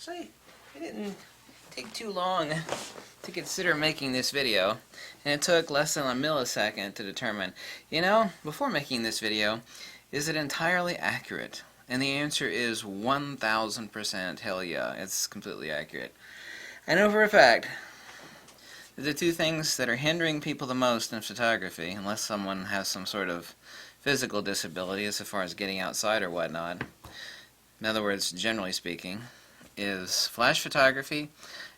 Actually, it didn't take too long to consider making this video, and it took less than a millisecond to determine, before making this video, is it entirely accurate? And the answer is 1000% hell yeah, it's completely accurate. I know for a fact that the two things that are hindering people the most in photography, unless someone has some sort of physical disability as far as getting outside or whatnot, in other words, generally speaking, is flash photography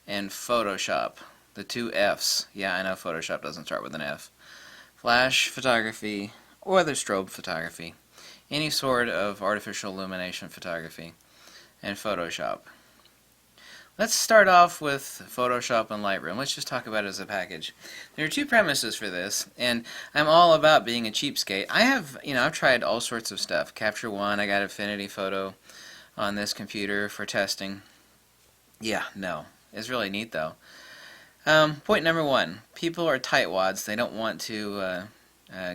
and Photoshop. The two F's. Yeah, I know Photoshop doesn't start with an F. Flash photography or the strobe photography. Any sort of artificial illumination photography and Photoshop. Let's start off with Photoshop and Lightroom. Let's just talk about it as a package. There are two premises for this, and I'm all about being a cheapskate. I've tried all sorts of stuff. Capture One, I got Affinity Photo on this computer for testing. Yeah, no. It's really neat though. Point number one, people are tightwads. They don't want to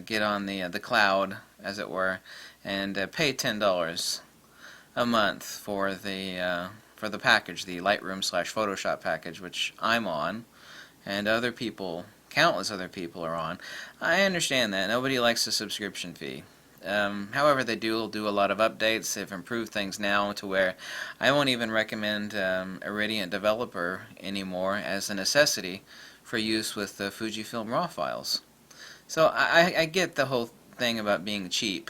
get on the cloud, as it were, and pay $10 a month for the package, the Lightroom/Photoshop package, which I'm on, and other people, countless other people are on. I understand that. Nobody likes a subscription fee. However, they do a lot of updates. They've improved things now to where I won't even recommend Iridium Developer anymore as a necessity for use with the Fujifilm RAW files. So I get the whole thing about being cheap,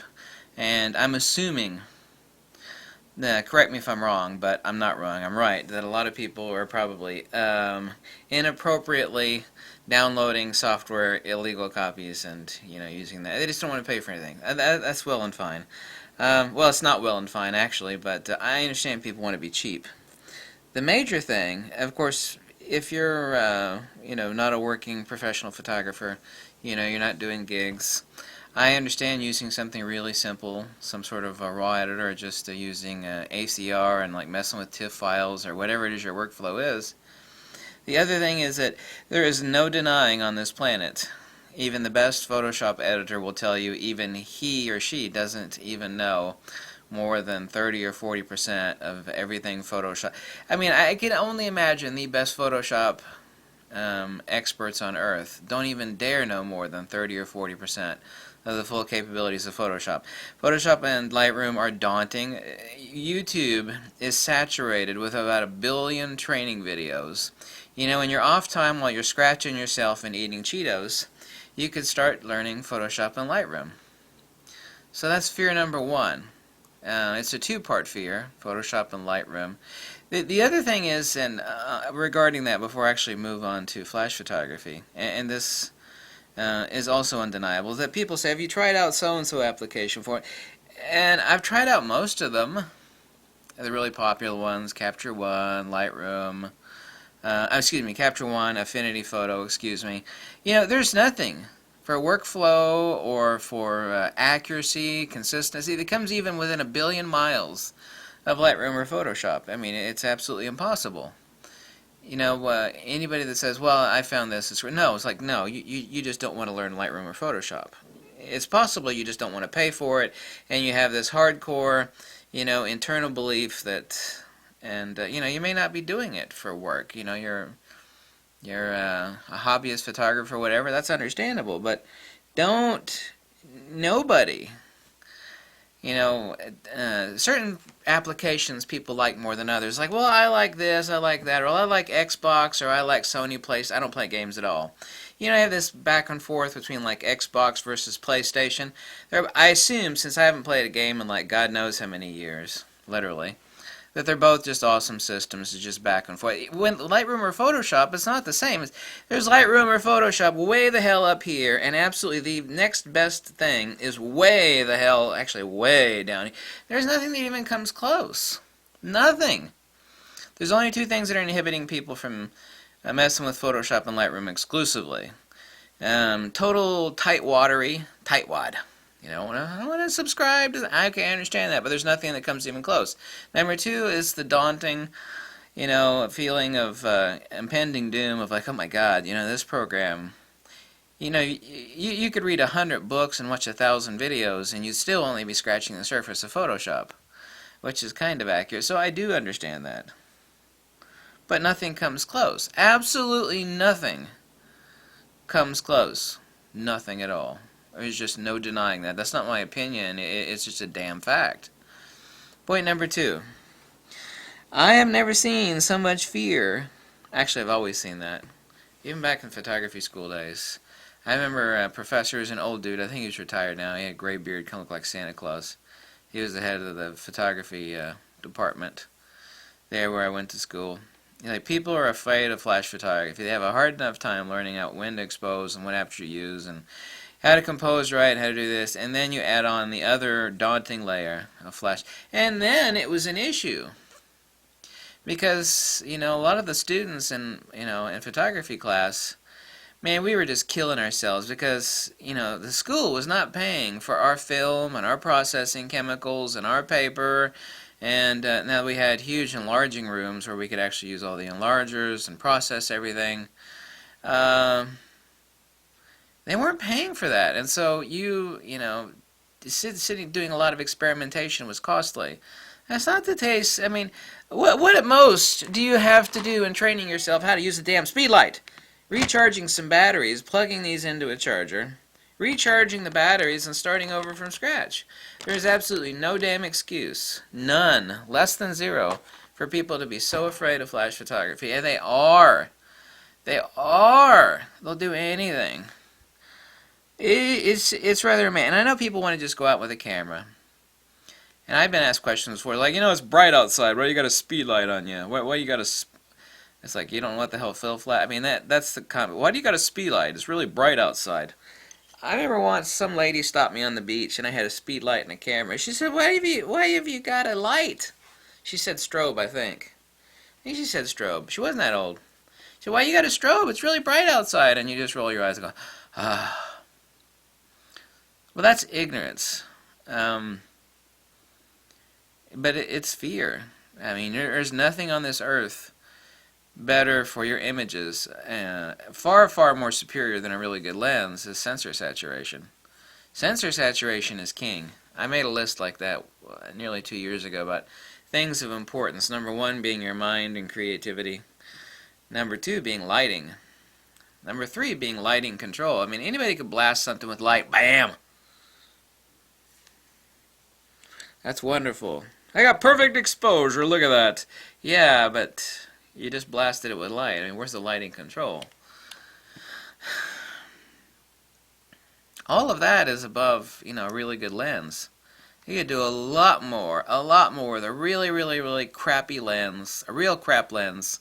and I'm assuming, correct me if I'm wrong, but I'm not wrong, I'm right, that a lot of people are probably inappropriately downloading software, illegal copies, and using that. They just don't want to pay for anything. That's well and fine. Well, it's not well and fine actually, but I understand people want to be cheap. The major thing, of course, if you're not a working professional photographer, you're not doing gigs, I understand using something really simple, some sort of a raw editor, or just using ACR and like messing with TIFF files or whatever it is your workflow is. The other thing is that there is no denying on this planet, even the best Photoshop editor will tell you even he or she doesn't even know more than 30 or 40% of everything Photoshop. I mean, I can only imagine the best Photoshop experts on earth don't even dare know more than 30 or 40% of the full capabilities of Photoshop. Photoshop and Lightroom are daunting. YouTube is saturated with about 1 billion training videos. In your off time while you're scratching yourself and eating Cheetos, you could start learning Photoshop and Lightroom. So that's fear number one. It's a two-part fear, Photoshop and Lightroom. The other thing is, and regarding that, before I actually move on to flash photography, and this is also undeniable, is that people say, have you tried out so-and-so application for it? And I've tried out most of them, the really popular ones, Capture One, Lightroom, Capture One, Affinity Photo, there's nothing for workflow or for accuracy, consistency that comes even within 1 billion miles of Lightroom or Photoshop. I mean, it's absolutely impossible. Anybody that says, well, I found this, no, it's like, no, you just don't want to learn Lightroom or Photoshop. It's possible you just don't want to pay for it, and you have this hardcore, internal belief that, and, you may not be doing it for work. You're a hobbyist photographer or whatever, that's understandable, but nobody, certain applications people like more than others. Like, well, I like this, I like that, or I like Xbox, or I like Sony PlayStation. I don't play games at all. I have this back and forth between like Xbox versus PlayStation. I assume, since I haven't played a game in like God knows how many years, literally, that they're both just awesome systems, it's just back and forth. When Lightroom or Photoshop, it's not the same. There's Lightroom or Photoshop way the hell up here, and absolutely the next best thing is way the hell, actually way down here. There's nothing that even comes close. Nothing. There's only two things that are inhibiting people from messing with Photoshop and Lightroom exclusively. Total tightwad. I don't want to subscribe to I understand that, but there's nothing that comes even close. Number two is the daunting, feeling of impending doom of like, oh my God, this program, you could read 100 books and watch 1,000 videos and you'd still only be scratching the surface of Photoshop, which is kind of accurate. So I do understand that. but nothing comes close. Absolutely nothing comes close. Nothing at all. There's just no denying that. That's not my opinion. It's just a damn fact. Point number 2. I have never seen so much fear. Actually, I've always seen that. Even back in photography school days. I remember professors, an old dude, I think he's retired now. He had a gray beard, kind of looked like Santa Claus. He was the head of the photography department there where I went to school. Like, people are afraid of flash photography. They have a hard enough time learning out when to expose and what aperture to use and how to compose right, how to do this, and then you add on the other daunting layer of flash. And then it was an issue. Because, a lot of the students in photography class, man, we were just killing ourselves because, the school was not paying for our film and our processing chemicals and our paper. And now we had huge enlarging rooms where we could actually use all the enlargers and process everything. They weren't paying for that. And so sitting doing a lot of experimentation was costly. That's not the case. I mean, what at most do you have to do in training yourself how to use the damn speedlight? Recharging some batteries, plugging these into a charger, recharging the batteries, and starting over from scratch. There's absolutely no damn excuse, none, less than zero, for people to be so afraid of flash photography. And they are. They are. They'll do anything. It's rather amazing. And I know people want to just go out with a camera. And I've been asked questions before, like, it's bright outside. Why you got a speed light on you? Why you got a... It's like, you don't know what the hell Phil Flat... I mean, that's the comment. Why do you got a speed light? It's really bright outside. I remember once some lady stopped me on the beach, and I had a speed light and a camera. She said, why have you got a light? She said strobe, I think. I think she said strobe. She wasn't that old. She said, why you got a strobe? It's really bright outside. And you just roll your eyes and go, ah. Well, that's ignorance. But it's fear. I mean, there's nothing on this earth better for your images, far, far more superior than a really good lens, is sensor saturation. Sensor saturation is king. I made a list like that nearly 2 years ago about things of importance. Number 1 being your mind and creativity. Number 2 being lighting. Number 3 being lighting control. I mean, anybody could blast something with light. Bam! That's wonderful. I got perfect exposure, look at that. Yeah, but you just blasted it with light. I mean, where's the lighting control? All of that is above, a really good lens. You could do a lot more with a really, really, really crappy lens, a real crap lens,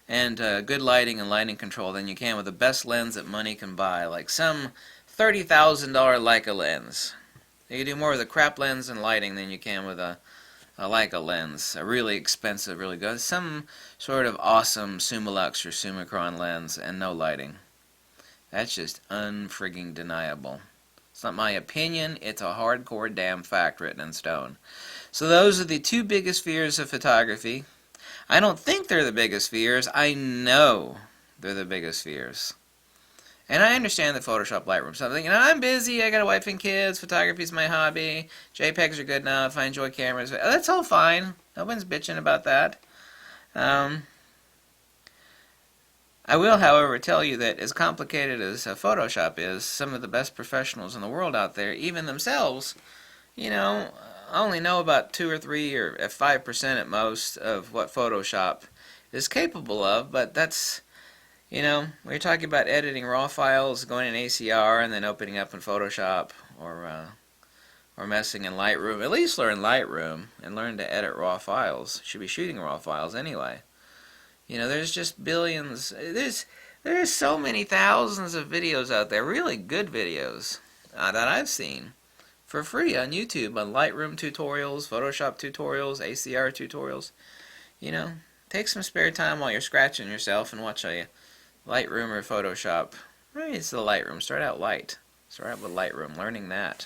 and good lighting and lighting control than you can with the best lens that money can buy, like some $30,000 Leica lens. You can do more with a crap lens and lighting than you can with a Leica lens, a really expensive, really good, some sort of awesome Summilux or Summicron lens and no lighting. That's just unfrigging deniable. It's not my opinion, it's a hardcore damn fact written in stone. So those are the 2 biggest fears of photography. I don't think they're the biggest fears, I know they're the biggest fears. And I understand the Photoshop Lightroom something. I'm busy, I got a wife and kids, photography's my hobby, JPEGs are good enough, I enjoy cameras. That's all fine. No one's bitching about that. I will, however, tell you that as complicated as Photoshop is, some of the best professionals in the world out there, even themselves, only know about 2 or 3 or 5% at most of what Photoshop is capable of, but that's... when you're talking about editing raw files, going in ACR and then opening up in Photoshop or messing in Lightroom, at least learn Lightroom and learn to edit raw files. You should be shooting raw files anyway. There's just billions. There's so many thousands of videos out there, really good videos that I've seen for free on YouTube on Lightroom tutorials, Photoshop tutorials, ACR tutorials. Take some spare time while you're scratching yourself and watch a Lightroom or Photoshop. Maybe it's the Lightroom. Start out light. Start out with Lightroom, learning that.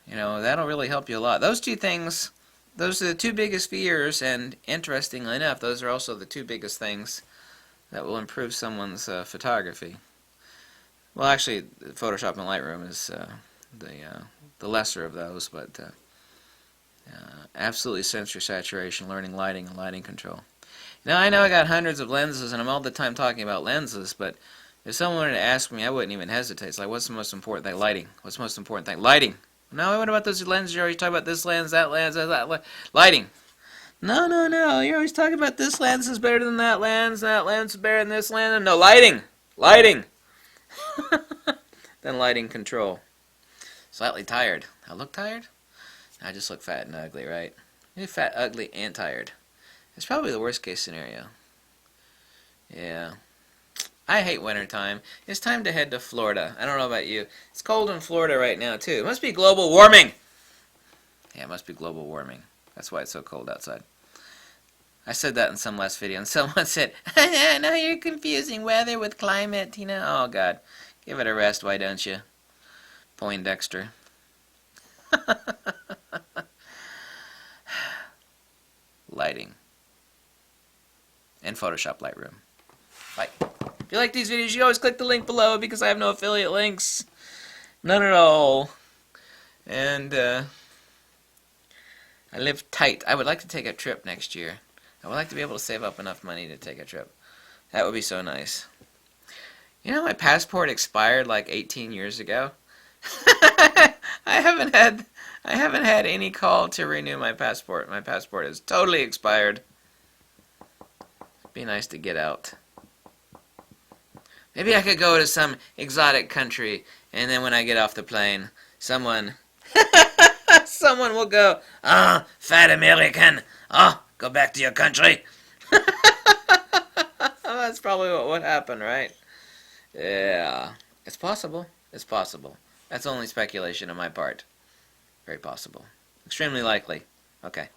That'll really help you a lot. Those 2 things, those are the 2 biggest fears, and interestingly enough, those are also the 2 biggest things that will improve someone's photography. Well, actually, Photoshop and Lightroom is the lesser of those, but absolutely sensor saturation, learning lighting and lighting control. Now, I know I got hundreds of lenses, and I'm all the time talking about lenses, but if someone were to ask me, I wouldn't even hesitate. It's like, what's the most important thing? Lighting. What's the most important thing? Lighting. No, what about those lenses? You're always talking about this lens, that lens, that lens. Lighting. No, no, no. You're always talking about this lens is better than that lens is better than this lens. No, lighting. Lighting. Then lighting control. Slightly tired. I look tired? I just look fat and ugly, right? Maybe fat, ugly, and tired. It's probably the worst case scenario. Yeah. I hate wintertime. It's time to head to Florida. I don't know about you. It's cold in Florida right now, too. It must be global warming. Yeah, it must be global warming. That's why it's so cold outside. I said that in some last video, and someone said, no, you're confusing weather with climate, you know. Oh, God. Give it a rest, why don't you? Poindexter. Lighting. And Photoshop Lightroom. Bye. If you like these videos, you can always click the link below because I have no affiliate links. None at all. And, I live tight. I would like to take a trip next year. I would like to be able to save up enough money to take a trip. That would be so nice. You know, my passport expired like 18 years ago. I haven't had any call to renew my passport. My passport is totally expired. It'd be nice to get out. Maybe I could go to some exotic country, and then when I get off the plane, someone will go, "Ah, fat American. Oh, go back to your country." That's probably what would happen, right? Yeah. It's possible. It's possible. That's only speculation on my part. Very possible. Extremely likely. Okay.